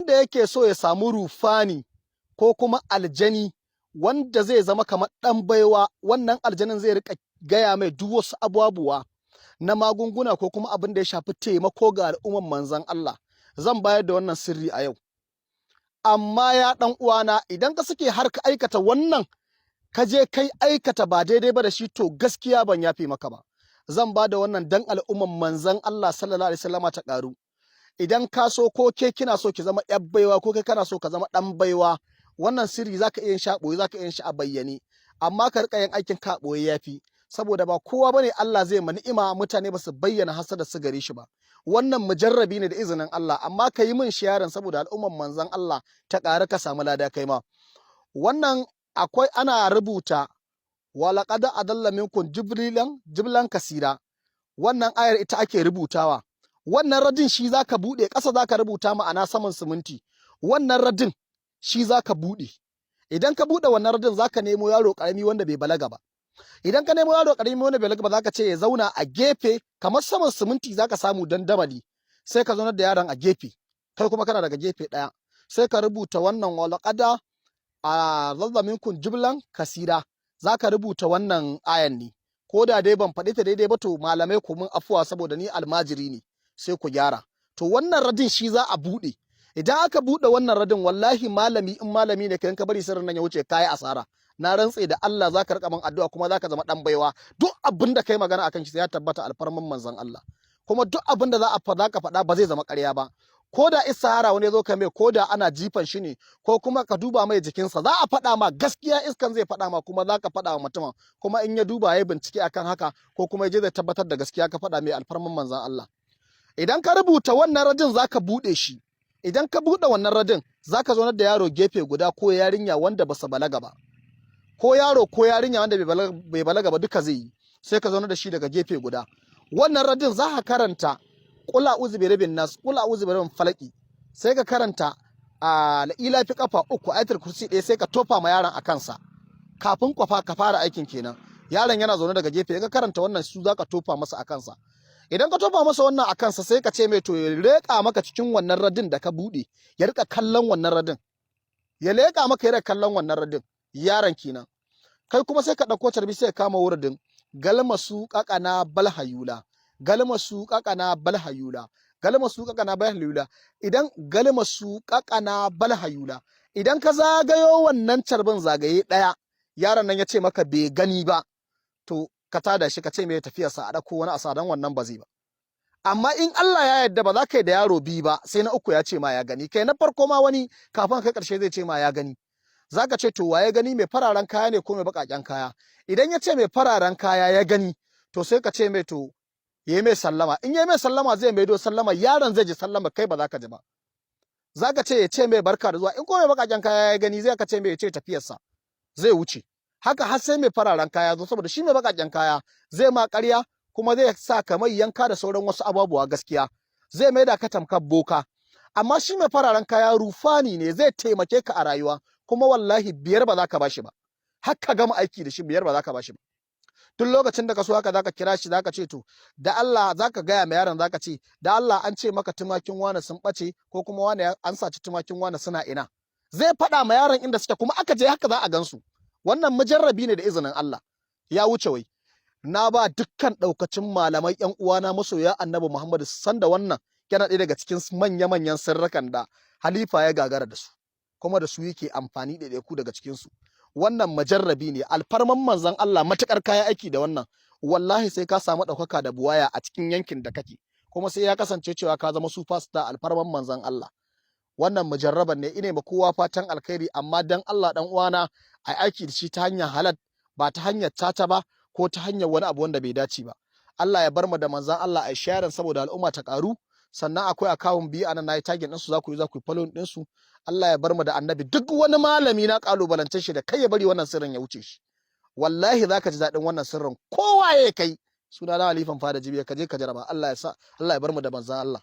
da yake so ya samu rufani ko kuma aljani wanda zai zama kamar ɗan baiwa, wannan aljanin zai rika gaya mai duk wasu abubuwa na magunguna ko kuma abin da ya shafi taimako ga al'umman manzon Allah. Zan bayar da wannan sirri a yau. Amma ya ɗan uwana, idan ka sake har ka aikata wannan, ka je kai aikata ba daidai ba da shi, to gaskiya ban yafe maka ba. Zan ba da wannan dan al'umman manzon Allah sallallahu alaihi wasallama ta ƙaru. Idan ka so ko ke kina so ki zama ƴar baiwa ko kai kana so ka zama ɗan baiwa, wannan sirri zaka iya yin shi a ɓoye, zaka iya yin shi a bayyane, amma ka riƙa yin aikin ka a ɓoye yafi, saboda ba kowa bane Allah zai ma ni'ima mutane ba su bayyana hasada su gare shi ba. Wannan mujarrabi ne da izinin Allah, amma ka yi min sharing saboda al'umman manzon Allah ta ƙara ka samu lada kai ma. Wannan akwai ana rubuta wa laqad adalla minkum jiblan kasira. Wannan ayar ita ake rubutawa. Wannan radin shi zaka bude, ƙasa zaka rubuta ma'ana saman siminti. Wannan radin shi zaka bude. Idan ka bude wannan radin zaka nemo yaro karami wanda bai balaga ba. Idan ka nemo yaro karami wanda bai balaga ba, zaka ce ya zauna a gefe kamar saman siminti zaka samu dandamali. Sai ka zaunar da yaron a gefe. Kai kuma kana daga gefe daya. Sai ka rubuta wannan walaqada adalla minkum jiblan kasira. Zaka rubuta wannan ayan ne. Ko da dai ban faɗi ta daidai ba, to malamai ku mun afuwa saboda ni almajiri ne. Sai ku gyara. To wannan radin shi za a bude. Idan aka bude wannan radin, wallahi malami in malami ne kai ka bari sirrin nan ya wuce kai asara. Na rantse da Allah zaka rika min addu'a kuma zaka zama dan baiwa. Duk abin da kai magana akan shi sai ya tabbata alfarman manzon Allah. Kuma duk abin da zaka faɗa ba zai zama ƙarya ba. Ko da isahara wani zo kai mai, ko da ana jifan shi ne, ko kuma ka duba mai jikinsa, za a faɗa ma gaskiya, iskan zai faɗa ma, kuma za ka faɗa wa mutumin, kuma in ya duba ya bincike akan haka, ko kuma ya je zai tabbatar da gaskiya, ka faɗa mai alfarman manzon Allah. Idan ka rubuta wannan radin zaka buɗe shi. Idan ka buɗe wannan radin zaka zaunar da yaro gefe guda ko yarinya wanda ba su balaga ba. Ko yaro ko yarinya wanda bai balaga ba duka zai yi. Sai ka zaunar da shi daga gefe guda. Wannan radin za ka karanta qul a'udhu bi rabbin nas, qul a'udhu bi rabbil falaq. Sai ka karanta la fi kafa 3, ayatul kursi 1, sai ka tofa ma yaron a kansa. Kafin ka fara aikin kenan. Yaron yana zaune daga gefe, ka karanta wannan su zaka tofa masa a kansa. Idan ka tofa masa wannan a kansa, sai ka ce mai to ya leƙa maka cikin wannan radin da ka buɗe, ya rika kallon wannan radin. Ya leƙa maka, ya rika kallon wannan radin, yaron kenan. Kai kuma sai ka ɗauko tarbi, sai ka kama wuridin galmasu ƙaƙana balhayula, galmasu ƙaƙana balhayula, galmasu ƙaƙana balhayula. Idan galmasu ƙaƙana balhayula, idan ka zagayo wannan tarbin zagaye ɗaya, yaron nan ya ce maka bai gani ba, to ka tada shi, ka ce mai tafiyarsa a ɗauko wani asa, don wannan ba zai ba. Amma in Allah ya yarda ba za ka yi da yaro biyu ba, sai na uku ya ce ma ya gani. Kai na farko ma wani kafin kai ƙarshe zai ce ma ya gani. Za ka ce to waye gani, mai fararen kaya ne ko mai baƙaƙen kaya? Idan ya ce mai fararen kaya ya gani, to sai ka ce mai to ya yi mai sallama. In ya yi mai sallama zai maido sallama, yaron zai ji sallama, kai ba za ka ji ba. Za ka ce ya ce mai barka da zuwa. In ko mai baƙaƙen kaya ya gani, zai ka ce mai ya ce tafiyarsa zai wuce. Haka har sai mai fararen kaya zo, saboda shi mai baƙaƙen kaya zai ma ƙarya, kuma zai sa ka mai yanka da sauran wasu abubuwa gaskiya. Zai mai da ka tamkar boka. Amma shi mai fararen kaya rufani ne, zai taimake ka a rayuwa, kuma wallahi 5 ba za ka bashi ba. Har ka gama aiki da shi 5 ba za ka bashi ba. Tun lokacin da ka so haka za ka kira shi, za ka ce to da Allah, za ka gaya ma yaron, za ka ce da Allah an ce maka tumakin wane sun ɓace, ko kuma wane an saci tumakin wane suna ina. Zai faɗa ma yaron inda suke, kuma aka je haka za a gansu. Wannan mujarrabi ne da izinin Allah. Ya wuce wai. Na ba dukkan ɗaukacin malamai ƴan uwana masoya Annabi Muhammad san da wannan yana ɗaya daga cikin manya-manyan sirrukan da halifa ya gagara da su, kuma da su yake amfani ɗaiɗaiku daga cikinsu. Wannan mujarrabi ne, alfarman manzon Allah, matuƙar kaya aiki da wannan, wallahi sai ka samu ɗaukaka da buwaya a cikin yankin da kake, kuma sai ya kasance cewa ka zama superstar alfarman manzon Allah. Wannan mujarraban ne, ine ma kowa fatan alkhairi, amma dan Allah dan uwana ai aiki da shi ta hanyar halal, ba ta hanyar tata ba, ko ta hanyar wani abu wanda bai dace ba. Allah ya bar mu da manzon Allah ai sharing saboda al'umma ta karu. Sannan akwai akawun biyu anan nayi tagin din su, za ku yi follow din su. Allah ya bar mu da annabi. Duk wani malami na kalubalance shi da kai ya bari wannan sirrin ya wuce shi. Wallahi zaka ji dadin wannan sirrin, kowa ya kai. Suna na Halifan Fada Jibiya, ka je ka jaraba. Allah ya bar mu da manzon Allah.